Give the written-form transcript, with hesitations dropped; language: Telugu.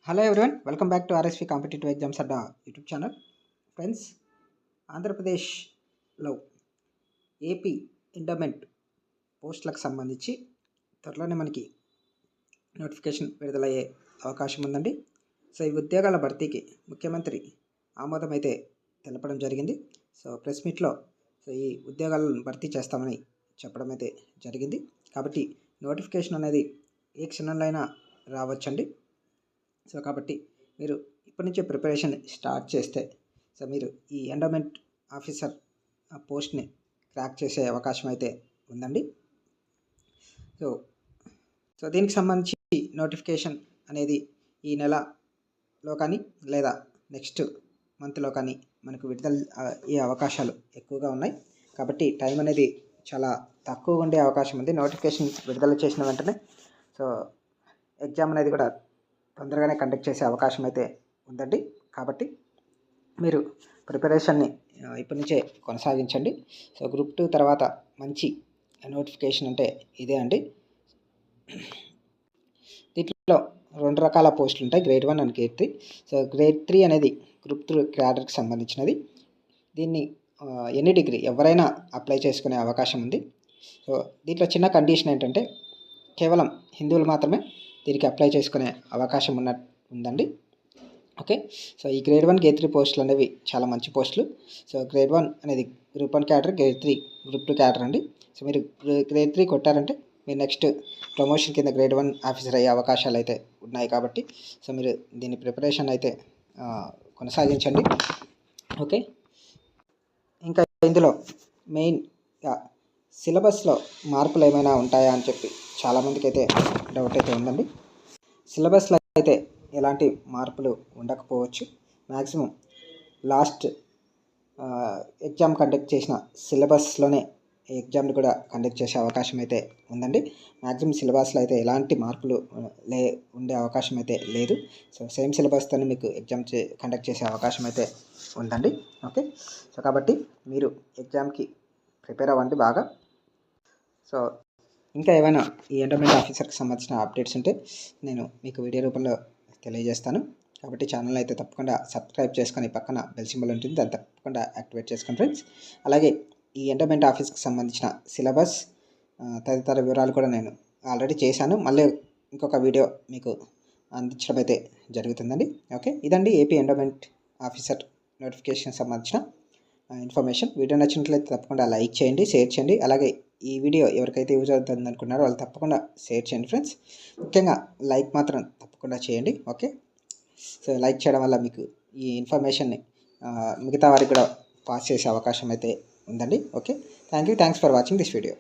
Hello everyone, welcome back to RSV competitive exams Adda YouTube channel. Friends, ఆంధ్రప్రదేశ్లో ఏపీ ఎండోమెంట్ పోస్టులకు సంబంధించి త్వరలోనే మనకి నోటిఫికేషన్ విడుదలయ్యే అవకాశం ఉందండి. సో ఈ ఉద్యోగాల భర్తీకి ముఖ్యమంత్రి ఆమోదం అయితే తెలపడం జరిగింది. సో ప్రెస్ మీట్లో ఈ ఉద్యోగాలను భర్తీ చేస్తామని చెప్పడం అయితే జరిగింది. కాబట్టి నోటిఫికేషన్ అనేది ఏ క్షణంలో అయినా రావచ్చండి. సో కాబట్టి మీరు ఇప్పటి నుంచే ప్రిపరేషన్ స్టార్ట్ చేస్తే మీరు ఈ ఎండోమెంట్ ఆఫీసర్ పోస్ట్ని క్రాక్ చేసే అవకాశం అయితే ఉందండి. సో దీనికి సంబంధించి నోటిఫికేషన్ అనేది ఈ నెలలో కానీ లేదా నెక్స్ట్ మంత్లో కానీ మనకు విడుదల అయ్యే అవకాశాలు ఎక్కువగా ఉన్నాయి. కాబట్టి టైం అనేది చాలా తక్కువ ఉండే అవకాశం ఉంది. నోటిఫికేషన్ విడుదల చేసిన వెంటనే సో ఎగ్జామ్ అనేది కూడా తొందరగానే కండక్ట్ చేసే అవకాశం అయితే ఉందండి. కాబట్టి మీరు ప్రిపరేషన్ని ఇప్పటి నుంచే కొనసాగించండి. సో గ్రూప్ 2 తర్వాత మంచి నోటిఫికేషన్ అంటే ఇదే అండి. దీంట్లో 2 రకాల పోస్టులు ఉంటాయి, grade 1 and grade 3. So grade 3 అనేది గ్రూప్ 3 క్యాడర్కి సంబంధించినది. దీన్ని ఎనీ డిగ్రీ ఎవరైనా అప్లై చేసుకునే అవకాశం ఉంది. సో దీంట్లో చిన్న కండిషన్ ఏంటంటే కేవలం హిందువులు మాత్రమే దీనికి అప్లై చేసుకునే అవకాశం ఉందండి. ఓకే, సో ఈ గ్రేడ్ 1 గ్రేడ్ 3 పోస్టులు అనేవి చాలా మంచి పోస్టులు. సో గ్రేడ్ 1 అనేది group 1 cadre, grade 3 group 2 cadre అండి. సో మీరు గ్రేడ్ 3 కొట్టారంటే మీరు నెక్స్ట్ ప్రమోషన్ కింద గ్రేడ్ 1 ఆఫీసర్ అయ్యే అవకాశాలు అయితే ఉన్నాయి. కాబట్టి సో మీరు దీని ప్రిపరేషన్ అయితే కొనసాగించండి. ఓకే, ఇంకా ఇందులో మెయిన్గా సిలబస్లో మార్పులు ఏమైనా ఉంటాయా అని చెప్పి చాలామందికి అయితే డౌట్ అయితే ఉందండి. సిలబస్లో అయితే ఎలాంటి మార్పులు ఉండకపోవచ్చు. మ్యాక్సిమం లాస్ట్ ఎగ్జామ్ కండక్ట్ చేసిన సిలబస్లోనే ఎగ్జామ్ని కూడా కండక్ట్ చేసే అవకాశం అయితే ఉందండి. మ్యాక్సిమం సిలబస్లో అయితే ఎలాంటి మార్పులు ఉండే అవకాశం అయితే లేదు. సో సేమ్ సిలబస్తోనే మీకు ఎగ్జామ్ కండక్ట్ చేసే అవకాశం అయితే ఉందండి. ఓకే, సో కాబట్టి మీరు ఎగ్జామ్కి ప్రిపేర్ అవ్వండి బాగా. సో ఇంకా ఏమైనా ఈ ఎండోమెంట్ ఆఫీసర్కి సంబంధించిన అప్డేట్స్ ఉంటే నేను మీకు వీడియో రూపంలో తెలియజేస్తాను. కాబట్టి ఛానల్ అయితే తప్పకుండా సబ్స్క్రైబ్ చేసుకొని పక్కన బెల్ సింబల్ ఉంటుంది, దాన్ని తప్పకుండా యాక్టివేట్ చేసుకోండి ఫ్రెండ్స్. అలాగే ఈ ఎండోమెంట్ ఆఫీస్కి సంబంధించిన సిలబస్ తదితర వివరాలు కూడా నేను ఆల్రెడీ చేశాను. మళ్ళీ ఇంకొక వీడియో మీకు అందించడం అయితే జరుగుతుందండి. ఓకే, ఇదండి ఏపీ ఎండోమెంట్ ఆఫీసర్ నోటిఫికేషన్ సంబంధించిన ఇన్ఫర్మేషన్. వీడియో నచ్చినట్లయితే తప్పకుండా లైక్ చేయండి, షేర్ చేయండి. అలాగే ఈ వీడియో ఎవరికైతే యూజ్ అవుతుంది అనుకున్నారో వాళ్ళు తప్పకుండా షేర్ చేయండి ఫ్రెండ్స్. ముఖ్యంగా లైక్ మాత్రం తప్పకుండా చేయండి. ఓకే, సో లైక్ చేయడం వల్ల మీకు ఈ ఇన్ఫర్మేషన్ని మిగతా వారికి కూడా పాస్ చేసే అవకాశం అయితే ఉందండి. Okay, thanks for watching this video.